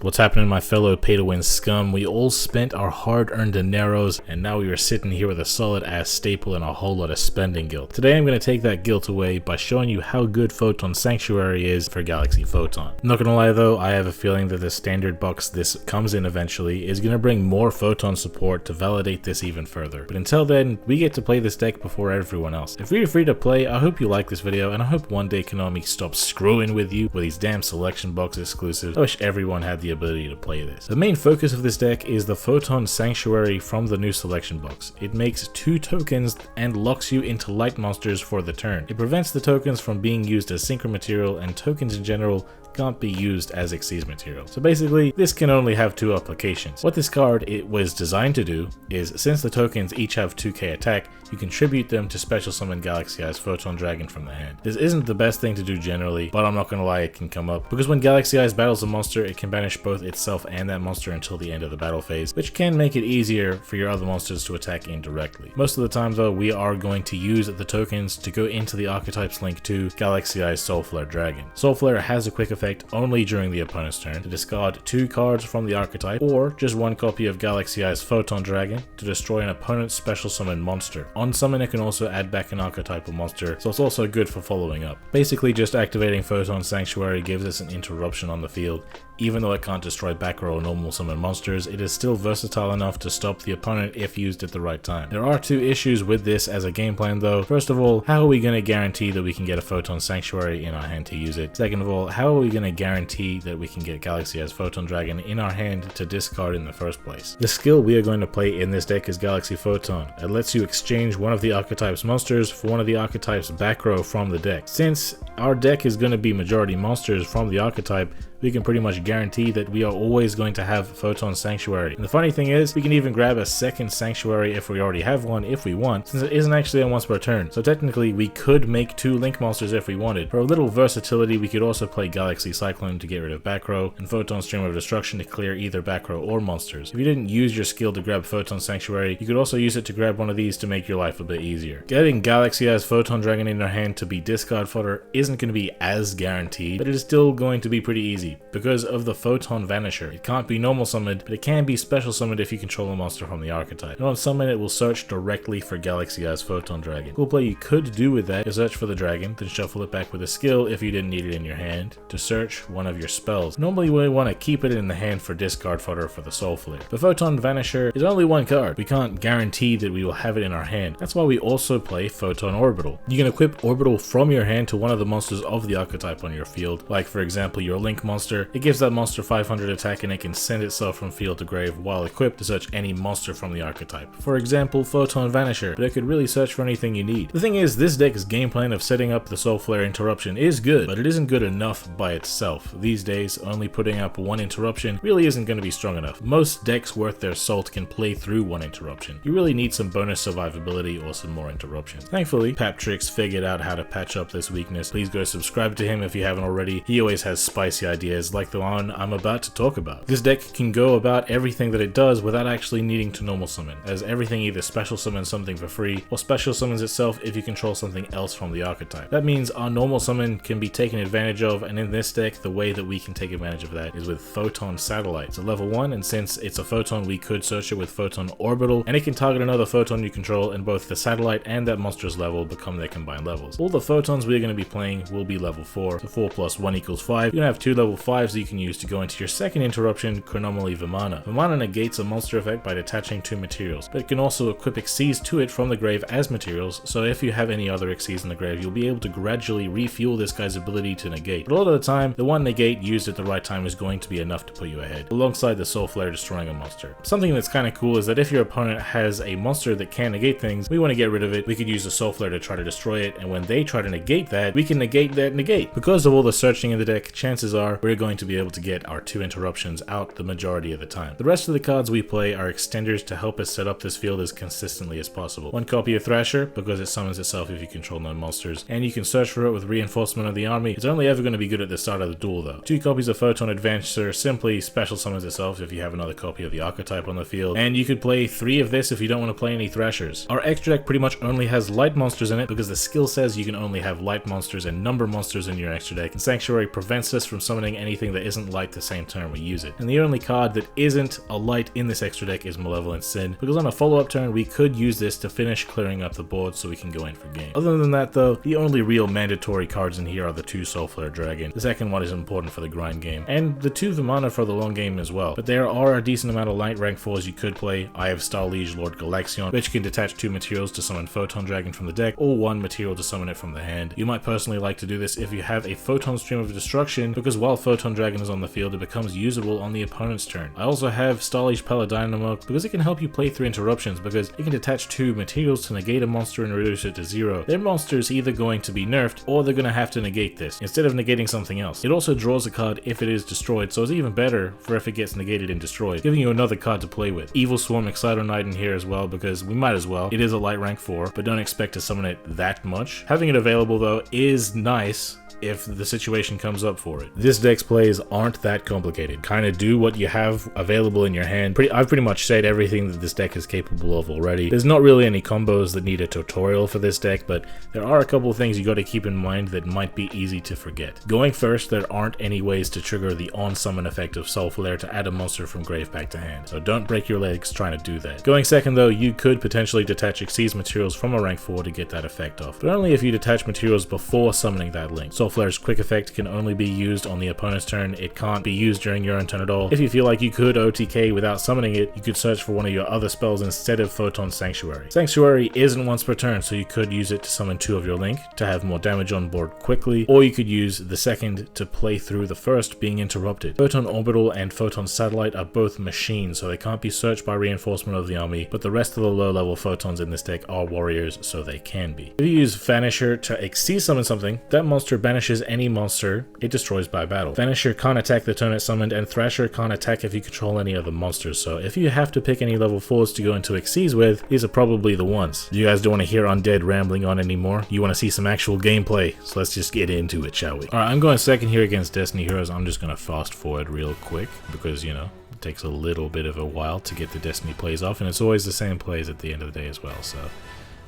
What's happening, my fellow pay-to-win scum? We all spent our hard-earned dineros, and now we are sitting here with a solid-ass staple and a whole lot of spending guilt. Today I'm going to take that guilt away by showing you how good Photon Sanctuary is for Galaxy Photon. I'm not gonna lie though, I have a feeling that the standard box this comes in eventually is going to bring more Photon support to validate this even further. But until then, we get to play this deck before everyone else. If you're free to play, I hope you like this video, and I hope one day Konami stops screwing with you with these damn selection box exclusives. I wish everyone had the ability to play this. The main focus of this deck is the Photon Sanctuary from the new selection box. It makes 2 tokens and locks you into light monsters for the turn. It prevents the tokens from being used as synchro material, and tokens in general can't be used as Xyz material. So basically, this can only have 2 applications. What this card was designed to do is, since the tokens each have 2k attack, you contribute them to special summon Galaxy Eyes Photon Dragon from the hand. This isn't the best thing to do generally, but I'm not gonna lie, it can come up. Because when Galaxy Eyes battles a monster, it can banish both itself and that monster until the end of the battle phase, which can make it easier for your other monsters to attack indirectly. Most of the time though, we are going to use the tokens to go into the archetypes linked to Galaxy Eyes Soul Flare Dragon. Soul Flare has a quick effect only during the opponent's turn to discard 2 cards from the archetype, or just 1 copy of Galaxy Eyes Photon Dragon to destroy an opponent's special summon monster. On summon, it can also add back an archetypal monster, so it's also good for following up. Basically, just activating Photon Sanctuary gives us an interruption on the field. Even though it can't destroy back row or normal summon monsters, it is still versatile enough to stop the opponent if used at the right time. There are 2 issues with this as a game plan though. First of all, how are we going to guarantee that we can get a Photon Sanctuary in our hand to use it? Second of all, how are we going to guarantee that we can get Galaxy Eyes Photon Dragon in our hand to discard in the first place? The skill we are going to play in this deck is Galaxy Photon. It lets you exchange one of the archetype's monsters for one of the archetype's back row from the deck. Since our deck is going to be majority monsters from the archetype, we can pretty much guarantee that we are always going to have Photon Sanctuary. And the funny thing is, we can even grab a second Sanctuary if we already have one if we want, since it isn't actually a once per turn. So technically, we could make 2 Link monsters if we wanted. For a little versatility, we could also play Galaxy Cyclone to get rid of back row, and Photon Stream of Destruction to clear either back row or monsters. If you didn't use your skill to grab Photon Sanctuary, you could also use it to grab one of these to make your life a bit easier. Getting Galaxy Eyes Photon Dragon in your hand to be discard fodder isn't going to be as guaranteed, but it is still going to be pretty easy because of the Photon Vanisher. It can't be normal summoned, but it can be special summoned if you control a monster from the archetype. And on summon, it will search directly for Galaxy Eyes Photon Dragon. Cool play you could do with that is search for the dragon, then shuffle it back with a skill if you didn't need it in your hand to search one of your spells. Normally we want to keep it in the hand for discard fodder for the Soul Flare. The Photon Vanisher is only 1 card. We can't guarantee that we will have it in our hand. That's why we also play Photon Orbital. You can equip Orbital from your hand to one of the monsters of the archetype on your field, like for example your Link monster. It gives that monster 500 attack and it can send itself from field to grave while equipped to search any monster from the archetype. For example, Photon Vanisher, but it could really search for anything you need. The thing is, this deck's game plan of setting up the Soul Flare interruption is good, but it isn't good enough by itself. These days, only putting up 1 interruption really isn't going to be strong enough. Most decks worth their salt can play through 1 interruption. You really need some bonus survivability or some more interruptions. Thankfully, Paptrix figured out how to patch up this weakness. Please go subscribe to him if you haven't already. He always has spicy ideas like the one I'm about to talk about. This deck can go about everything that it does without actually needing to normal summon, as everything either special summons something for free or special summons itself if you control something else from the archetype. That means our normal summon can be taken advantage of, and in this deck the way that we can take advantage of that is with Photon Satellite. It's a level 1, and since it's a photon we could search it with Photon Orbital, and it can target another photon you control, and both the satellite and that monster's level become their combined levels. All the photons we're going to be playing will be level 4, so 4 plus 1 equals 5. You're going to have 2 level 5s that you can use to go into your second interruption, Chronomaly Vimana. Vimana negates a monster effect by detaching 2 materials, but it can also equip Xyz to it from the grave as materials, so if you have any other Xyz in the grave, you'll be able to gradually refuel this guy's ability to negate. But a lot of the time, the 1 negate used at the right time is going to be enough to put you ahead, alongside the Soul Flare destroying a monster. Something that's kind of cool is that if your opponent has a monster that can negate things, we want to get rid of it, we could use the Soul Flare to try to destroy it, and when they try to negate that, we can negate that negate. Because of all the searching in the deck, chances are we're going to be able to get our 2 interruptions out the majority of the time. The rest of the cards we play are extenders to help us set up this field as consistently as possible. 1 copy of Thrasher, because it summons itself if you control no monsters, and you can search for it with Reinforcement of the Army. It's only ever going to be good at the start of the duel though. 2 copies of Photon Advancer simply special summons itself if you have another copy of the archetype on the field, and you could play 3 of this if you don't want to play any Thrashers. Our extra deck pretty much only has light monsters in it because the skill says you can only have light monsters and number monsters in your extra deck, and Sanctuary prevents us from summoning summoning anything that isn't light the same turn we use it. And the only card that isn't a light in this extra deck is Malevolent Sin, because on a follow-up turn we could use this to finish clearing up the board so we can go in for game. Other than that though, the only real mandatory cards in here are the 2 Soulflare Dragon. The second one is important for the grind game, and the 2 Vimana for the long game as well. But there are a decent amount of light rank 4s you could play. I have Star Liege Lord Galaxion, which can detach 2 materials to summon Photon Dragon from the deck, or 1 material to summon it from the hand. You might personally like to do this if you have a Photon Stream of Destruction, because while Photon Dragon is on the field, it becomes usable on the opponent's turn. I also have Star Liege Paladynamo because it can help you play through interruptions, because it can detach 2 materials to negate a monster and reduce it to 0. Their monster is either going to be nerfed, or they're going to have to negate this, instead of negating something else. It also draws a card if it is destroyed, so it's even better for if it gets negated and destroyed, giving you another card to play with. Evil Swarm Exciter Knight in here as well, because we might as well. It is a light rank 4, but don't expect to summon it that much. Having it available though is nice if the situation comes up for it. This deck's plays aren't that complicated. Kind of do what you have available in your hand. I've pretty much said everything that this deck is capable of already. There's not really any combos that need a tutorial for this deck, but there are a couple of things you got to keep in mind that might be easy to forget. Going first, there aren't any ways to trigger the on-summon effect of Soulflare to add a monster from grave back to hand, so don't break your legs trying to do that. Going second though, you could potentially detach Exceeds materials from a rank 4 to get that effect off, but only if you detach materials before summoning that link. Soulflare's quick effect can only be used on the opponent's turn. It can't be used during your own turn at all. If you feel like you could OTK without summoning it, you could search for one of your other spells instead of Photon Sanctuary. Sanctuary isn't once per turn, so you could use it to summon 2 of your link to have more damage on board quickly, or you could use the second to play through the first being interrupted. Photon Orbital and Photon Satellite are both machines, so they can't be searched by reinforcement of the army, but the rest of the low-level photons in this deck are warriors, so they can be. If you use Vanisher to Exceed summon something, that monster banishes any monster it destroys by battle. Vanisher can't attack the turn it summoned, and Thrasher can't attack if you control any other monsters, so if you have to pick any level 4s to go into Exceeds with, these are probably the ones. You guys don't want to hear Undead rambling on anymore. You want to see some actual gameplay, so let's just get into it, shall we? Alright, I'm going second here against Destiny Heroes. I'm just going to fast forward real quick, because, you know, it takes a little bit of a while to get the Destiny plays off, and it's always the same plays at the end of the day as well, so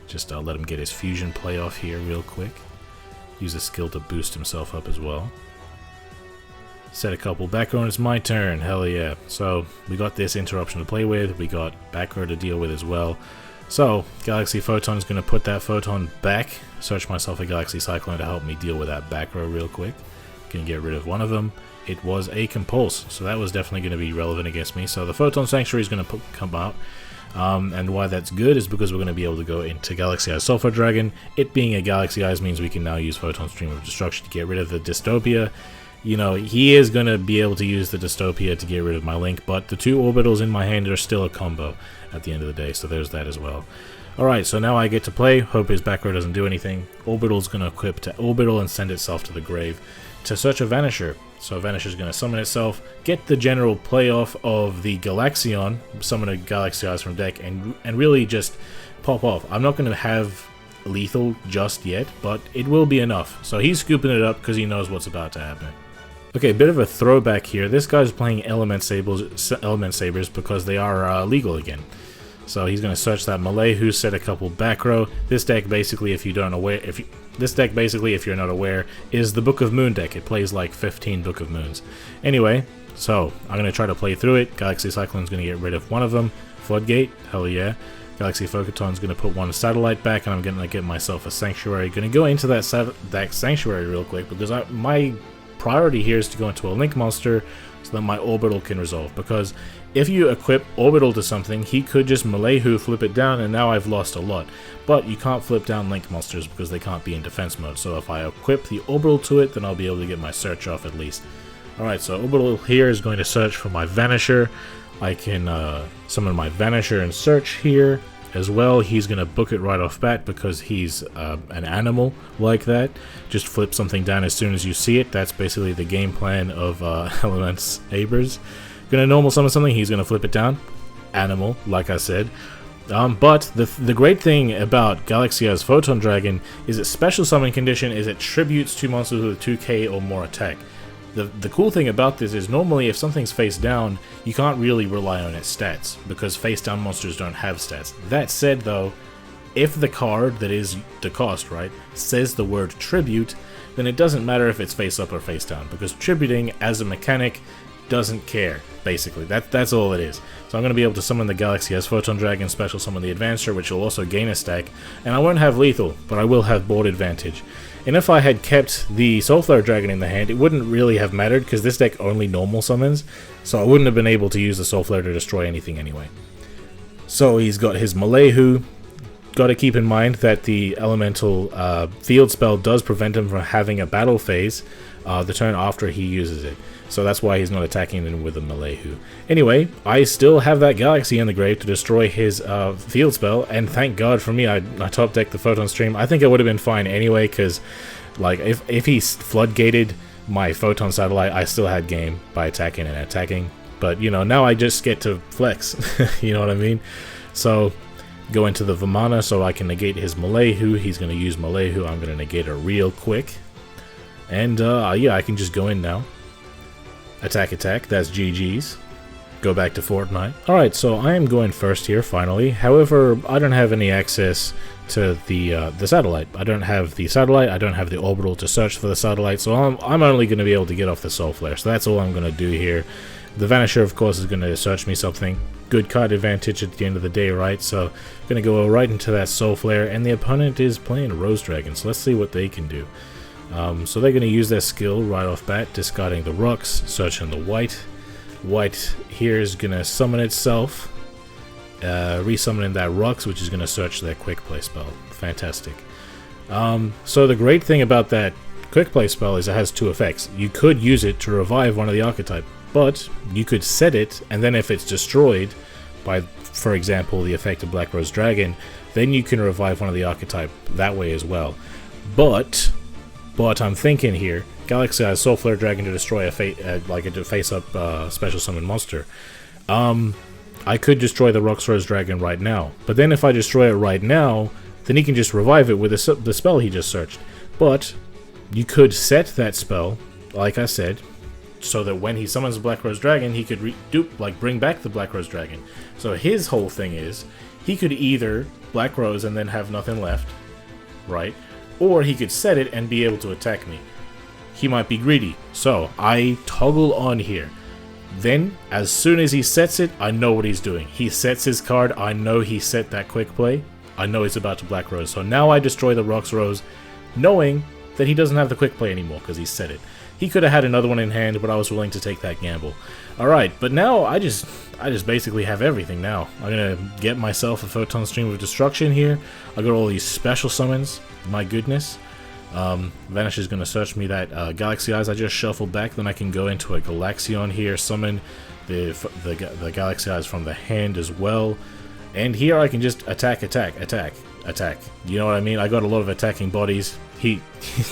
just let him get his fusion play off here real quick. Use a skill to boost himself up as well. Set a couple back row, and it's my turn. Hell yeah. So we got this interruption to play with. We got back row to deal with as well. So Galaxy Photon is going to put that photon back. Search myself a Galaxy Cyclone to help me deal with that back row real quick. Gonna get rid of one of them. It was a Compulse, so that was definitely going to be relevant against me. So the Photon Sanctuary is going to come out. And why that's good is because we're going to be able to go into Galaxy Eyes Soulflare Dragon. It being a Galaxy Eyes means we can now use Photon Stream of Destruction to get rid of the Dystopia. You know, he is going to be able to use the Dystopia to get rid of my link, but the 2 orbitals in my hand are still a combo at the end of the day, so there's that as well. Alright, so now I get to play. Hope his back row doesn't do anything. Orbital's going to equip to Orbital and send itself to the grave to search a Vanisher. So Vanisher is going to summon itself, get the general playoff of the Galaxion, summon a Galaxy Eyes from deck, and really just pop off. I'm not going to have lethal just yet, but it will be enough. So he's scooping it up because he knows what's about to happen. Okay, bit of a throwback here. This guy's playing Elesabers because they are legal again. So he's going to search that Malay, who set a couple back row. This deck basically, if you're not aware, is the Book of Moon deck. It plays like 15 Book of Moons. Anyway, so I'm going to try to play through it. Galaxy Cyclone's going to get rid of one of them. Floodgate, hell yeah. Galaxy Photon's going to put one satellite back, and I'm going to get myself a Sanctuary. Going to go into that Sanctuary real quick, because my priority here is to go into a Link monster so that my Orbital can resolve, because if you equip Orbital to something, he could just Malayhu, flip it down, and now I've lost a lot. But you can't flip down Link monsters because they can't be in defense mode, so if I equip the Orbital to it, then I'll be able to get my search off at least. Alright, so Orbital here is going to search for my Vanisher. I can summon my Vanisher and search here as well. He's going to book it right off bat because he's an animal like that. Just flip something down as soon as you see it. That's basically the game plan of Elesabers. Going to normal summon something, he's going to flip it down. Animal, like I said. But the great thing about Galaxy Eyes Photon Dragon is its special summon condition is it tributes 2 monsters with a 2k or more attack. The cool thing about this is normally if something's face down, you can't really rely on its stats, because face down monsters don't have stats. That said though, if the card that is the cost, right, says the word tribute, then it doesn't matter if it's face up or face down, because tributing as a mechanic doesn't care, basically. That's all it is. So I'm going to be able to summon the Galaxy as Photon Dragon, special summon the Advancer, which will also gain a stack, and I won't have lethal, but I will have board advantage. And if I had kept the Soulflare Dragon in the hand, it wouldn't really have mattered, because this deck only normal summons, so I wouldn't have been able to use the Soulflare to destroy anything anyway. So he's got his Malehu. Got to keep in mind that the elemental field spell does prevent him from having a battle phase the turn after he uses it. So that's why he's not attacking him with a Malehu. Anyway, I still have that Galaxy in the grave to destroy his field spell, and thank God for me, I top decked the Photon Stream. I think I would have been fine anyway, because like if he floodgated my Photon Satellite, I still had game by attacking and attacking. But you know, now I just get to flex. You know what I mean? So go into the Vimana so I can negate his Malehu. He's going to use Malehu. I'm going to negate her real quick. And yeah, I can just go in now. Attack, attack. That's GG's. Go back to Fortnite. Alright, so I am going first here, finally. However, I don't have any access to the satellite. I don't have the satellite. I don't have the orbital to search for the satellite. So I'm only going to be able to get off the Soulflare. So that's all I'm going to do here. The Vanisher, of course, is going to search me something. Good card advantage at the end of the day, right? So I'm going to go right into that Soulflare, and the opponent is playing Rose Dragon, so let's see what they can do. So they're going to use their skill right off bat, discarding the rocks, searching the white. White here is going to summon itself, resummoning that rocks, which is going to search their quick play spell. Fantastic. So the great thing about that quick play spell is it has two effects. You could use it to revive one of the archetype, but you could set it, and then if it's destroyed by, for example, the effect of Black Rose Dragon, then you can revive one of the archetype that way as well. But I'm thinking here, Galaxy has Soulflare Dragon to destroy a face-up special summon monster. I could destroy the Rox Rose Dragon right now, but then if I destroy it right now, then he can just revive it with the spell he just searched. But you could set that spell, like I said, so that when he summons the Black Rose Dragon, he could bring back the Black Rose Dragon. So his whole thing is, he could either Black Rose and then have nothing left, right? Or he could set it and be able to attack me. He might be greedy, so I toggle on here. Then, as soon as he sets it, I know what he's doing. He sets his card, I know he set that quick play, I know he's about to Black Rose. So now I destroy the Rox Rose, knowing that he doesn't have the quick play anymore because he set it. He could have had another one in hand, but I was willing to take that gamble. Alright, but now I just basically have everything now. I'm going to get myself a Photon Stream of Destruction here. I got all these special summons. My goodness. Vanish is going to search me that Galaxy Eyes I just shuffled back. Then I can go into a Galaxion here, summon the Galaxy Eyes from the hand as well. And here I can just attack, attack, attack, attack. You know what I mean? I got a lot of attacking bodies.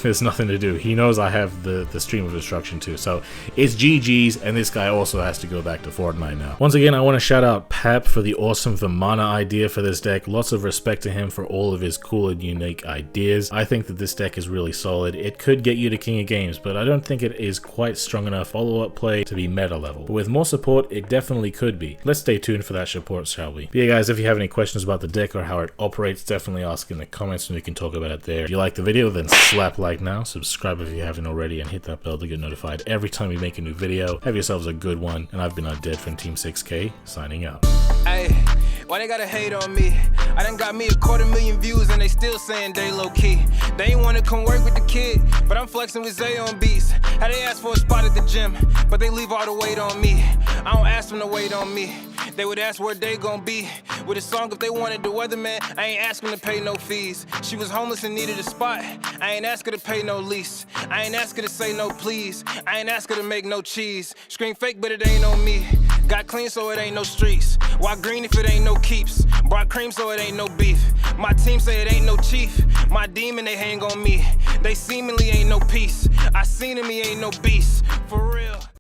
There's nothing to do. He knows I have the Stream of Destruction too. So it's GG's, and this guy also has to go back to Fortnite now. Once again, I want to shout out Pap for the awesome Vimana idea for this deck. Lots of respect to him for all of his cool and unique ideas. I think that this deck is really solid. It could get you to King of Games, but I don't think it is quite strong enough follow-up play to be meta level. But with more support, it definitely could be. Let's stay tuned for that support, shall we? But yeah, guys, if you have any questions about the deck or how it operates, definitely ask in the comments and we can talk about it there. If you like the video, then slap like now, subscribe if you haven't already, and hit that bell to get notified every time we make a new video. Have yourselves a good one, and I've been Undead from Team 6K, signing out. Hey, why they gotta hate on me? I done got me 250,000 views and they still saying they low-key. They ain't wanna come work with the kid, but I'm flexing with Zay on beats. How they ask for a spot at the gym, but they leave all the weight on me. I don't ask them to wait on me. They would ask where they gon' be with a song if they wanted the weatherman. I ain't asking to pay no fees. She was homeless and needed a spot. I ain't ask her to pay no lease. I ain't ask her to say no please. I ain't ask her to make no cheese. Scream fake, but it ain't on me. Got clean, so it ain't no streets. Why green if it ain't no keeps? Brought cream, so it ain't no beef. My team say it ain't no chief. My demon, they hang on me. They seemingly ain't no peace. I seen him, he ain't no beast.